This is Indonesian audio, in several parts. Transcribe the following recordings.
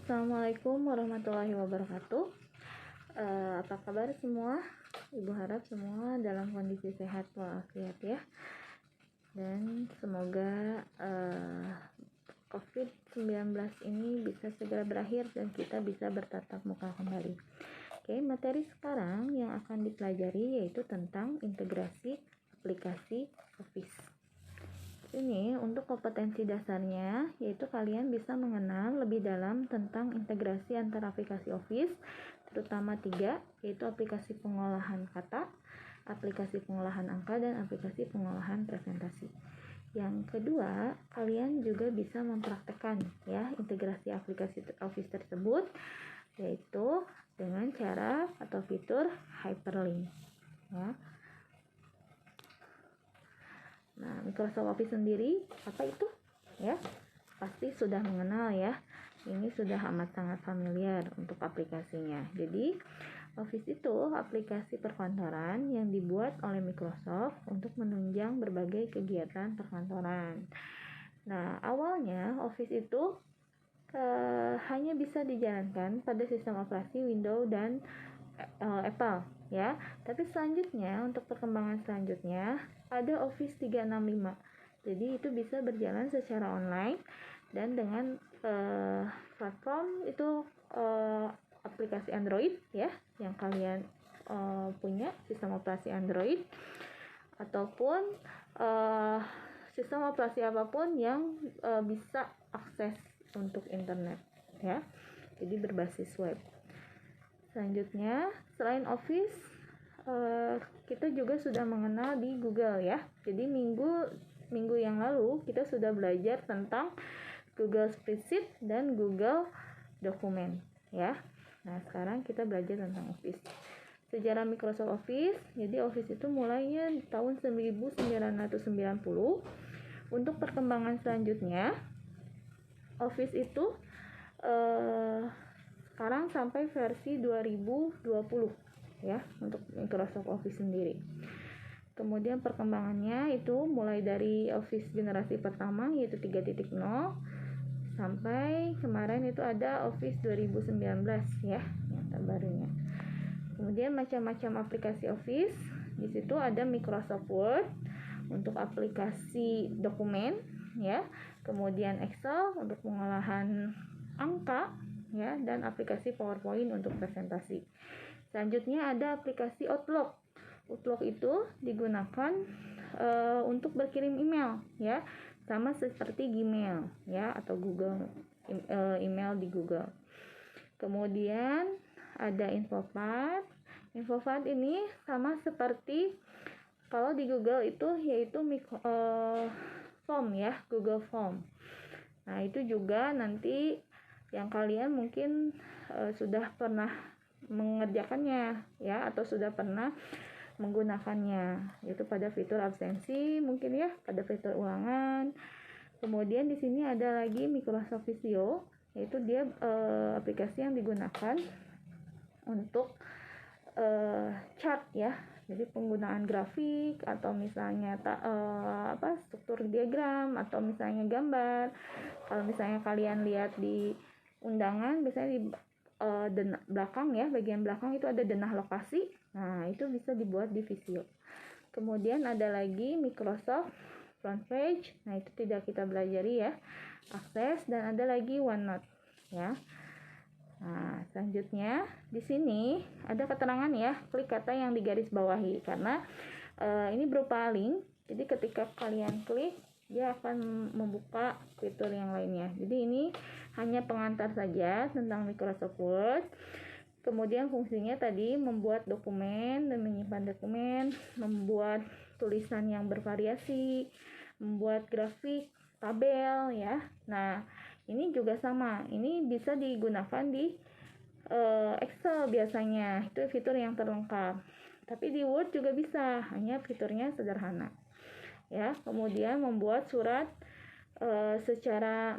Assalamualaikum warahmatullahi wabarakatuh. Apa kabar semua? Ibu harap semua dalam kondisi sehat walafiat ya. Dan semoga COVID-19 ini bisa segera berakhir dan kita bisa bertatap muka kembali. Oke, materi sekarang yang akan dipelajari yaitu tentang integrasi aplikasi Office. Ini untuk kompetensi dasarnya, yaitu kalian bisa mengenal lebih dalam tentang integrasi antara aplikasi Office, terutama 3, yaitu aplikasi pengolahan kata, aplikasi pengolahan angka, dan aplikasi pengolahan presentasi. Yang kedua, kalian juga bisa mempraktekkan ya integrasi aplikasi Office tersebut, yaitu dengan cara atau fitur hyperlink. Ya. Nah, Microsoft Office sendiri apa itu? Ya, pasti sudah mengenal ya. Ini sudah amat sangat familiar untuk aplikasinya. Jadi, Office itu aplikasi perkantoran yang dibuat oleh Microsoft untuk menunjang berbagai kegiatan perkantoran. Nah, awalnya Office itu hanya bisa dijalankan pada sistem operasi Windows dan Apple ya. Tapi selanjutnya untuk perkembangan selanjutnya ada Office 365. Jadi itu bisa berjalan secara online dan dengan platform itu aplikasi Android ya yang kalian punya sistem operasi Android ataupun sistem operasi apapun yang bisa akses untuk internet ya. Jadi berbasis web. Selanjutnya, selain Office, kita juga sudah mengenal di Google ya. Jadi minggu yang lalu kita sudah belajar tentang Google Spreadsheet dan Google Document ya. Nah, sekarang kita belajar tentang Office. Sejarah Microsoft Office, jadi Office itu mulainya tahun 1990. Untuk perkembangan selanjutnya, Office itu sekarang sampai versi 2020 ya untuk Microsoft Office sendiri. Kemudian perkembangannya itu mulai dari Office generasi pertama yaitu 3.0 sampai kemarin itu ada Office 2019 ya yang terbarunya. Kemudian macam-macam aplikasi Office. Di situ ada Microsoft Word untuk aplikasi dokumen ya. Kemudian Excel untuk pengolahan angka ya, dan aplikasi PowerPoint untuk presentasi. Selanjutnya ada aplikasi Outlook. Outlook itu digunakan untuk berkirim email ya, sama seperti Gmail ya atau Google email di Google. Kemudian ada Infopad. Infopad ini sama seperti kalau di Google itu yaitu Form ya, Google Form. Nah, itu juga nanti yang kalian mungkin sudah pernah mengerjakannya ya atau sudah pernah menggunakannya, yaitu pada fitur absensi mungkin ya, pada fitur ulangan. Kemudian di sini ada lagi Microsoft Visio, yaitu dia aplikasi yang digunakan untuk chart ya. Jadi penggunaan grafik atau misalnya struktur diagram atau misalnya gambar. Kalau misalnya kalian lihat di undangan biasanya di belakang ya, bagian belakang itu ada denah lokasi. Nah, itu bisa dibuat di Visio. Kemudian ada lagi Microsoft Front Page. Nah, itu tidak kita belajari ya. Akses, dan ada lagi OneNote ya. Nah, selanjutnya di sini ada keterangan ya, klik kata yang digaris bawahi karena ini berupa link. Jadi ketika kalian klik dia akan membuka fitur yang lainnya. Jadi ini hanya pengantar saja tentang Microsoft Word. Kemudian fungsinya tadi membuat dokumen dan menyimpan dokumen, membuat tulisan yang bervariasi, membuat grafik, tabel ya. Nah, ini juga sama. Ini bisa digunakan di Excel biasanya. Itu fitur yang terlengkap. Tapi di Word juga bisa, hanya fiturnya sederhana. Ya, kemudian membuat surat secara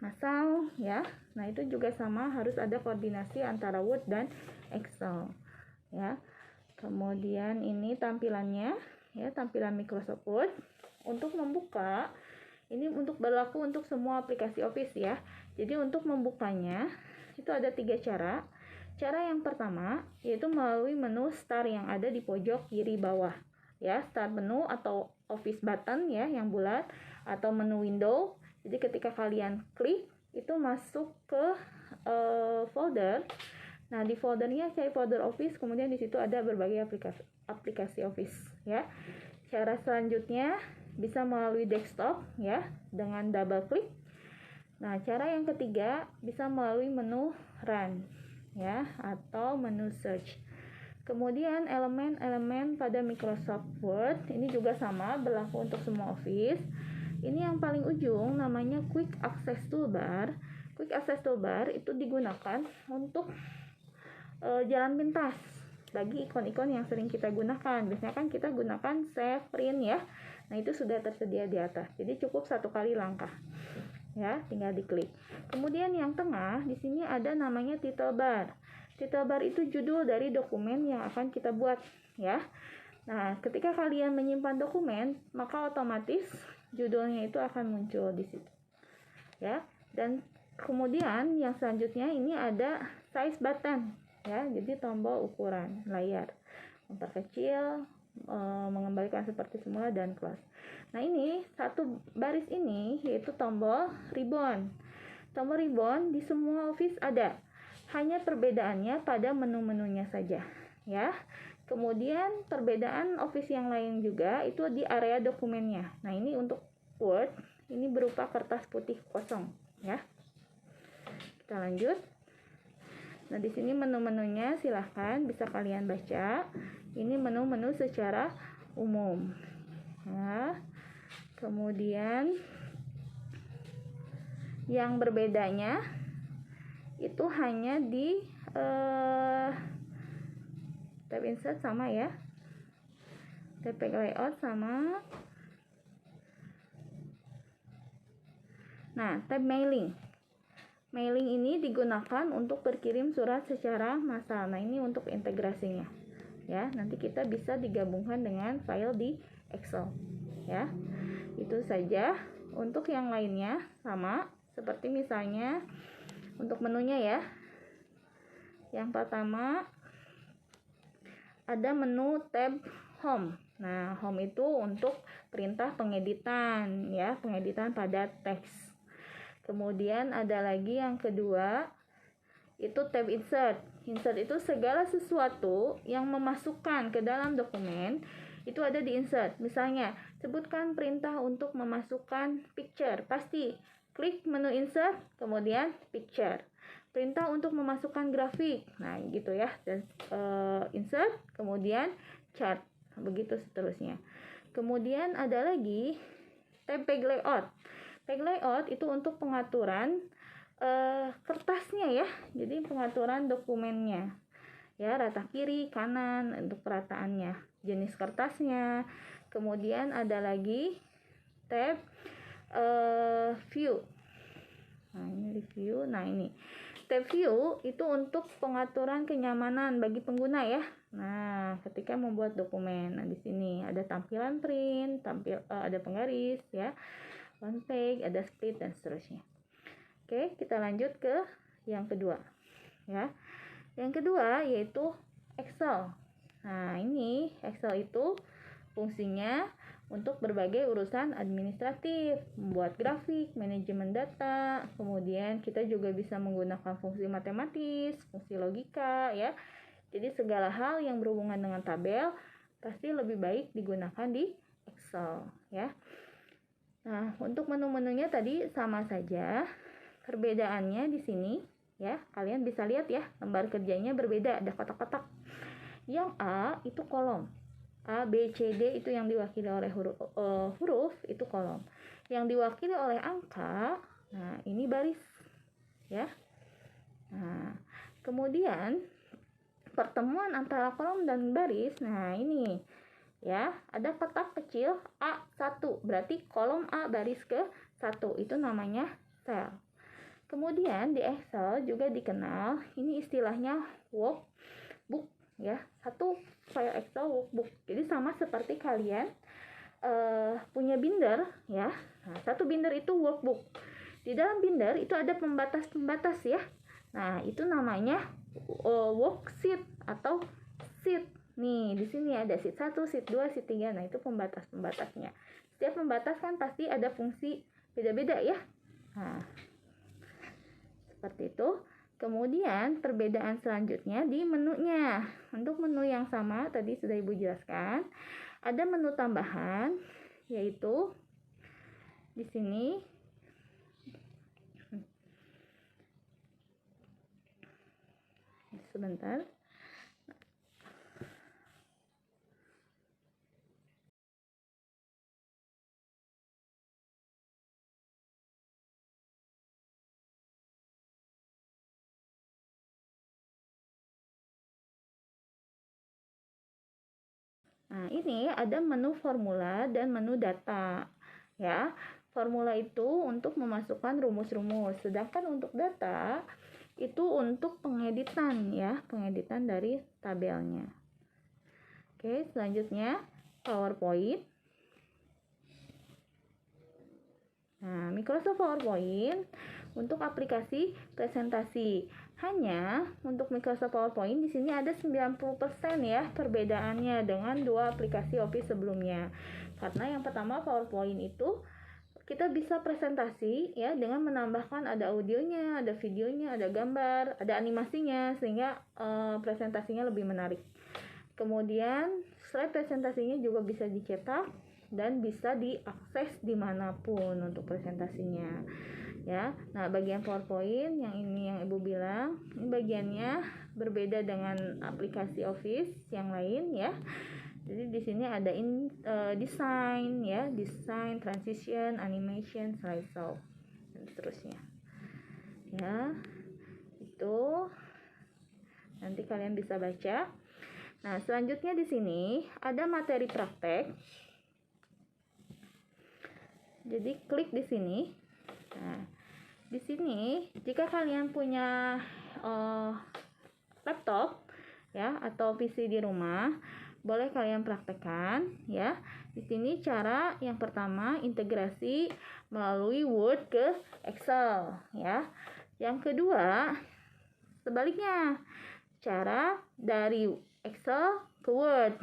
massal ya. Nah, itu juga sama, harus ada koordinasi antara Word dan Excel ya. Kemudian ini tampilannya ya, tampilan Microsoft Word. Untuk membuka ini untuk berlaku untuk semua aplikasi Office ya. Jadi untuk membukanya itu ada 3 cara. Cara yang pertama yaitu melalui menu Start yang ada di pojok kiri bawah. Ya, Start menu atau Office button ya yang bulat, atau menu window. Jadi ketika kalian klik itu masuk ke folder. Nah, di foldernya cari folder Office, kemudian di situ ada berbagai aplikasi Office ya. Cara selanjutnya bisa melalui desktop ya dengan double klik. Nah, cara yang ketiga bisa melalui menu Run ya atau menu Search. Kemudian elemen-elemen pada Microsoft Word ini juga sama, berlaku untuk semua Office. Ini yang paling ujung namanya Quick Access Toolbar. Quick Access Toolbar itu digunakan untuk jalan pintas bagi ikon-ikon yang sering kita gunakan. Biasanya kan kita gunakan save, print ya. Nah, itu sudah tersedia di atas. Jadi cukup 1 kali langkah. Ya, tinggal diklik. Kemudian yang tengah di sini ada namanya title bar. Title bar itu judul dari dokumen yang akan kita buat ya. Nah, ketika kalian menyimpan dokumen, maka otomatis judulnya itu akan muncul di situ. Ya. Dan kemudian yang selanjutnya ini ada size button ya, jadi tombol ukuran layar, memperkecil, mengembalikan seperti semula dan close. Nah, ini satu baris ini yaitu tombol ribbon. Tombol ribbon di semua Office ada, hanya perbedaannya pada menu-menunya saja ya. Kemudian perbedaan Office yang lain juga itu di area dokumennya. Nah, ini untuk Word ini berupa kertas putih kosong ya. Kita lanjut. Nah, di sini menu-menunya silahkan bisa kalian baca. Ini menu-menu secara umum. Nah, kemudian yang berbedanya itu hanya di tab insert sama ya. Tab layout sama. Nah, tab mailing. Mailing ini digunakan untuk berkirim surat secara massal. Nah, ini untuk integrasinya. Ya, nanti kita bisa digabungkan dengan file di Excel. Ya. Itu saja. Untuk yang lainnya sama, seperti misalnya untuk menunya ya. Yang pertama ada menu tab Home. Nah, Home itu untuk perintah pengeditan ya, pengeditan pada teks. Kemudian ada lagi yang kedua, itu tab Insert. Insert itu segala sesuatu yang memasukkan ke dalam dokumen, itu ada di Insert. Misalnya, sebutkan perintah untuk memasukkan picture. Pasti klik menu Insert, kemudian Picture. Perintah untuk memasukkan grafik. Nah, gitu ya. Dan Insert, kemudian Chart. Begitu seterusnya. Kemudian ada lagi tab Page Layout. Page layout itu untuk pengaturan kertasnya ya, jadi pengaturan dokumennya ya, rata kiri kanan untuk perataannya, jenis kertasnya. Kemudian ada lagi tab view. Nah, ini review. Nah, ini tab view itu untuk pengaturan kenyamanan bagi pengguna ya. Nah, ketika membuat dokumen, nah di sini ada tampilan print, ada penggaris ya, one page, ada split dan seterusnya. Oke, kita lanjut ke yang kedua ya. Yang kedua yaitu Excel. Nah, ini Excel itu fungsinya untuk berbagai urusan administratif, membuat grafik, manajemen data, kemudian kita juga bisa menggunakan fungsi matematis, fungsi logika ya. Jadi segala hal yang berhubungan dengan tabel pasti lebih baik digunakan di Excel ya. Nah, untuk menu-menunya tadi sama saja. Perbedaannya di sini ya, kalian bisa lihat ya, lembar kerjanya berbeda, ada kotak-kotak. Yang A itu kolom. A, B, C, D itu yang diwakili oleh huruf itu kolom. Yang diwakili oleh angka, nah ini baris ya. Nah, kemudian pertemuan antara kolom dan baris, nah ini ya, ada kotak kecil A1, berarti kolom A baris ke-1, itu namanya sel. Kemudian di Excel juga dikenal, ini istilahnya workbook ya, satu file Excel workbook. Jadi sama seperti kalian punya binder ya. Nah, satu binder itu workbook. Di dalam binder itu ada pembatas-pembatas ya. Nah, itu namanya worksheet atau sheet. Nih, di sini ada sheet 1, sheet 2, sheet 3. Nah, itu pembatas-pembatasnya. Setiap pembatas kan pasti ada fungsi beda-beda ya. Nah, seperti itu. Kemudian perbedaan selanjutnya di menunya. Untuk menu yang sama tadi sudah Ibu jelaskan. Ada menu tambahan yaitu di sini sebentar. Nah, ini ada menu formula dan menu data. Ya, formula itu untuk memasukkan rumus-rumus, sedangkan untuk data itu untuk pengeditan ya, pengeditan dari tabelnya. Oke, selanjutnya PowerPoint. Nah, Microsoft PowerPoint untuk aplikasi presentasi. Hanya untuk Microsoft PowerPoint di sini ada 90% ya perbedaannya dengan dua aplikasi Office sebelumnya. Karena yang pertama PowerPoint itu kita bisa presentasi ya dengan menambahkan ada audionya, ada videonya, ada gambar, ada animasinya sehingga presentasinya lebih menarik. Kemudian slide presentasinya juga bisa dicetak dan bisa diakses dimanapun untuk presentasinya ya. Nah, bagian PowerPoint yang ini yang Ibu bilang, ini bagiannya berbeda dengan aplikasi Office yang lain ya. Jadi di sini ada design ya, design, transition, animation, slideshow dan seterusnya. Ya. Itu nanti kalian bisa baca. Nah, selanjutnya di sini ada materi praktek. Jadi klik di sini. Nah, di sini jika kalian punya laptop ya atau PC di rumah, boleh kalian praktekkan ya. Di sini cara yang pertama integrasi melalui Word ke Excel ya. Yang kedua sebaliknya, cara dari Excel ke Word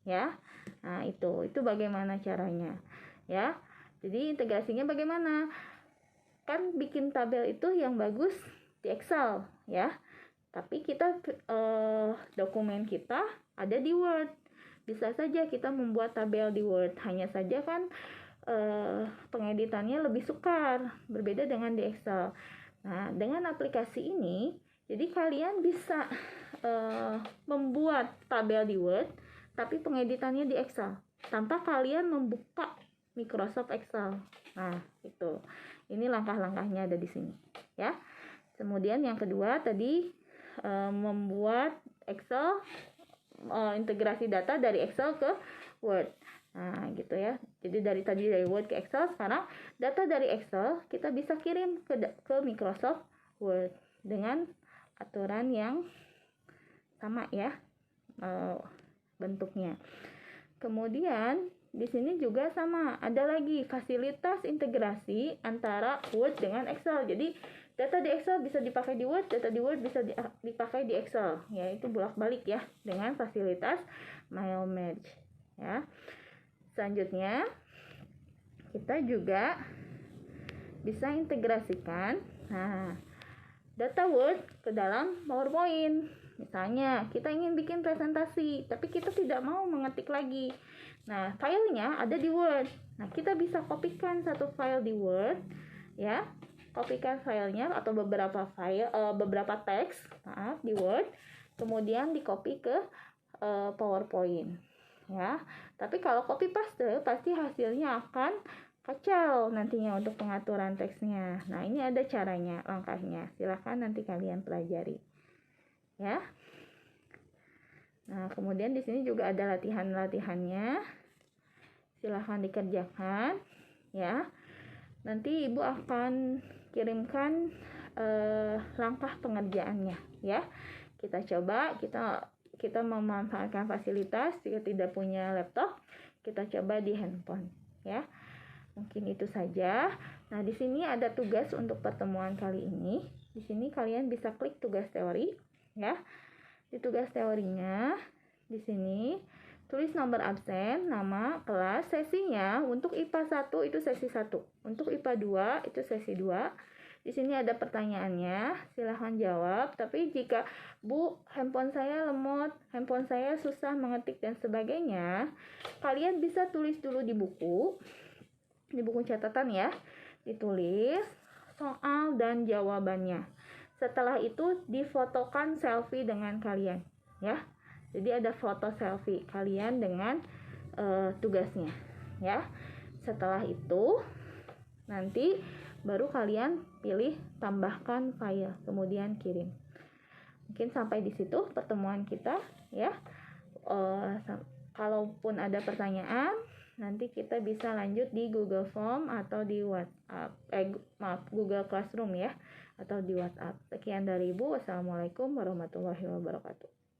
ya. Nah, itu bagaimana caranya ya. Jadi integrasinya bagaimana? Kan bikin tabel itu yang bagus di Excel ya. Tapi kita dokumen kita ada di Word. Bisa saja kita membuat tabel di Word. Hanya saja kan pengeditannya lebih sukar, berbeda dengan di Excel. Nah, dengan aplikasi ini, jadi kalian bisa membuat tabel di Word, tapi pengeditannya di Excel tanpa kalian membuka Microsoft Excel. Nah, itu. Ini langkah-langkahnya ada di sini, ya. Kemudian yang kedua tadi membuat Excel, integrasi data dari Excel ke Word. Nah, gitu ya. Jadi dari Word ke Excel, sekarang data dari Excel kita bisa kirim ke Microsoft Word dengan aturan yang sama ya bentuknya. Kemudian di sini juga sama, ada lagi fasilitas integrasi antara Word dengan Excel. Jadi data di Excel bisa dipakai di Word, data di Word bisa dipakai di Excel, yaitu bolak-balik ya dengan fasilitas mail merge ya. Selanjutnya kita juga bisa integrasikan data Word ke dalam PowerPoint. Misalnya kita ingin bikin presentasi, tapi kita tidak mau mengetik lagi. Nah, filenya ada di Word. Nah, kita bisa kopikan satu file di Word, ya. Kopikan filenya atau beberapa teks, di Word, kemudian di-copy ke PowerPoint, ya. Tapi kalau copy paste, pasti hasilnya akan kacau nantinya untuk pengaturan teksnya. Nah, ini ada caranya, langkahnya. Silahkan nanti kalian pelajari, ya. Nah, kemudian di sini juga ada latihan-latihannya. Silahkan dikerjakan ya. Nanti Ibu akan kirimkan langkah pengerjaannya ya. Kita coba, kita memanfaatkan fasilitas. Jika tidak punya laptop, kita coba di handphone ya. Mungkin itu saja. Nah, di sini ada tugas untuk pertemuan kali ini. Di sini kalian bisa klik tugas teori, ya. Di tugas teorinya, di sini tulis nomor absen, nama, kelas, sesinya. Untuk IPA 1 itu sesi 1. Untuk IPA 2 itu sesi 2. Di sini ada pertanyaannya, silahkan jawab. Tapi jika Bu, handphone saya lemot, handphone saya susah mengetik dan sebagainya, kalian bisa tulis dulu di buku catatan ya, ditulis soal dan jawabannya. Setelah itu difotokan selfie dengan kalian, ya. Jadi ada foto selfie kalian dengan tugasnya, ya. Setelah itu nanti baru kalian pilih tambahkan file, kemudian kirim. Mungkin sampai di situ pertemuan kita, ya. Kalaupun ada pertanyaan, nanti kita bisa lanjut di Google Form atau di WhatsApp, Google Classroom ya, atau di WhatsApp. Sekian dari Ibu. Wassalamualaikum warahmatullahi wabarakatuh.